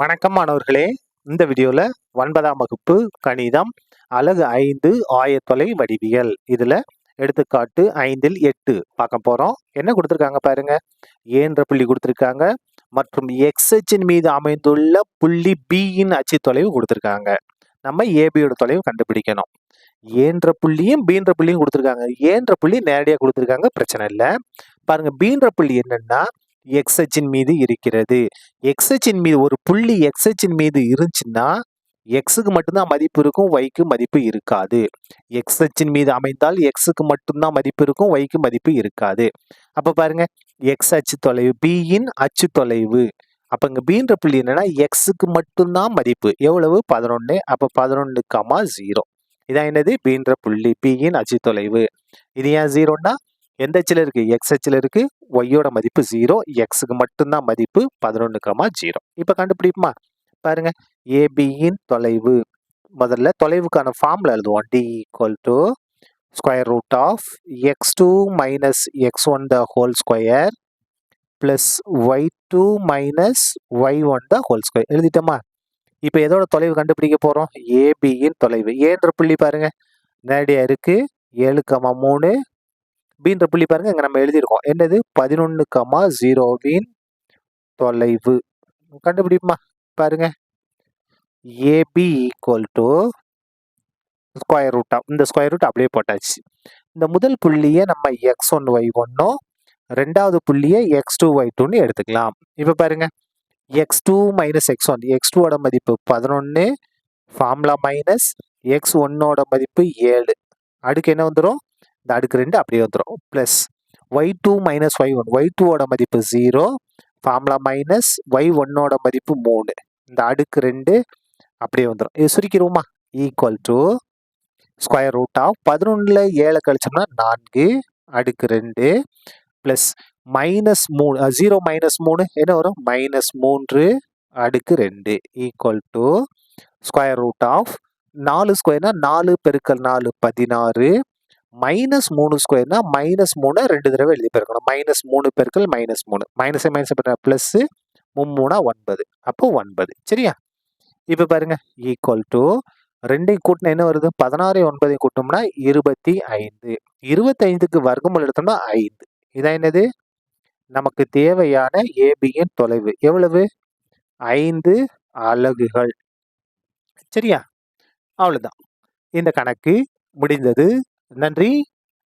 வணக்கம் மாணவர்களே. இந்த வீடியோல 9ஆம் வகுப்பு கணிதம் அலகு 5 ஆயத்தொலை வடிவியல் இதுல எடுத்துக்காட்டு 5ல் 8 பார்க்க போறோம். என்ன கொடுத்திருக்காங்க பாருங்க. A என்ற புள்ளி கொடுத்திருக்காங்க மற்றும் x அச்சின் மீது அமைந்துள்ள புள்ளி B யின் அச்சு தொலைவு கொடுத்திருக்காங்க. நம்ம AB யோட தொலைவு கண்டுபிடிக்கணும். A என்ற புள்ளியும் B என்ற புள்ளியும் கொடுத்திருக்காங்க. A என்ற புள்ளி நேரடியா கொடுத்திருக்காங்க, பிரச்சனை இல்ல. பாருங்க B என்ற புள்ளி என்னன்னா x அச்சின் மீது இருக்கிறது. x அச்சின் மீது ஒரு புள்ளி x அச்சின் மீது இருந்துச்சுன்னா x-க்கு மட்டும்தான் மதிப்பு இருக்கும், y-க்கு மதிப்பு இருக்காது. x அச்சின் மீது அமைந்தால் x-க்கு மட்டும்தான் மதிப்பு இருக்கும், y-க்கு மதிப்பு இருக்காது. அப்ப பாருங்க, x அச்சு தொலைவு B யின் அச்சு தொலைவு. அப்ப இங்க B என்ற புள்ளி என்னன்னா x-க்கு மட்டும்தான் மதிப்பு. எவ்வளவு? 11. அப்ப 11,0. இதான் என்னது? B என்ற புள்ளி B யின் அச்சு தொலைவு. இது ஏன் 0ன்னா எந்த அச்சுல இருக்கு? x அச்சுல இருக்கு. y-யோட மதிப்பு 0, x-க்கு மட்டும்தான் மதிப்பு 11,0. இப்ப கண்டுபிடிப்போமா? பாருங்க, AB யின் தொலைவு. முதல்ல தொலைவுக்கான ஃபார்முலா எழுதுவோம். D = square root of x2 minus x1 the whole square plus y2 minus y1 the whole square. எழுதிட்டோமா? இப்ப எதோட தொலைவு கண்டுபிடிக்க போறோம்? AB யின் தொலைவு. A என்ற புள்ளி பாருங்க நேரடியா இருக்கு, 7,3. B என்ற புள்ளி பாருங்க இங்க நம்ம எழுதியிருக்கோம். என்னது? 11,0வின் தொலைவு. கண்டுபிடிப்போமா? பாருங்க, AB = ஸ்கொயர் ரூட் ஆஃப், இந்த ஸ்கொயர் ரூட் அப்படியே போட்டாச்சு. இந்த முதல் புள்ளியை நம்ம x1 y1 ரெண்டாவது புள்ளியை x2 y2 எடுத்துக்கலாம். இப்ப பாருங்க, x2 minus x1, x2 ஓட மதிப்பு 11, ஃபார்முலா மைனஸ் x1 ஓட மதிப்பு 7. அடுக்கு என்ன வந்துடும்? இந்த அடுக்கு 2 அப்படியே வந்துடும். Plus y2 minus y1, y2 ஓட மதிப்பு 0, ஃபார்முலா மைனஸ் y1 ஓட மதிப்பு 3. இந்த அடுக்கு 2 அப்படியே வந்துடும். இது சுருக்கிடுவோமா? Equal to square root of 11ல 7 கழிச்சோம்னா 4 அடுக்கு 2 பிளஸ் மைனஸ் 3, 0 மைனஸ் 3 என்ன வரும்? -3 அடுக்கு 2 equal to square root of 4 ஸ்கொயர்னா 4 பெருக்கல் 4 16, -3 ஸ்கொயர்னா -3 2 தடவை எழுதி பெருக்கணும். -3 பெருக்கல் -3, மைனஸ் மைனஸ் பிளஸ் 3 9, அப்போ 9. சரியா? இப்ப பாருங்க, ஈக்குவல் டு 2ஐயும் கூட்டினா என்ன வருது? 16ஐயும் 9ஐயும் கூட்டினோம்னா 25. 25க்கு வர்க்கமூலம் எடுத்தோம்னா 5. இதான் என்னது? நமக்கு தேவையான ஏபியின் தொலைவு. எவ்வளவு? 5 அலகுகள். சரியா? அவ்வளவுதான். இந்த கணக்கு முடிந்தது. நன்றி.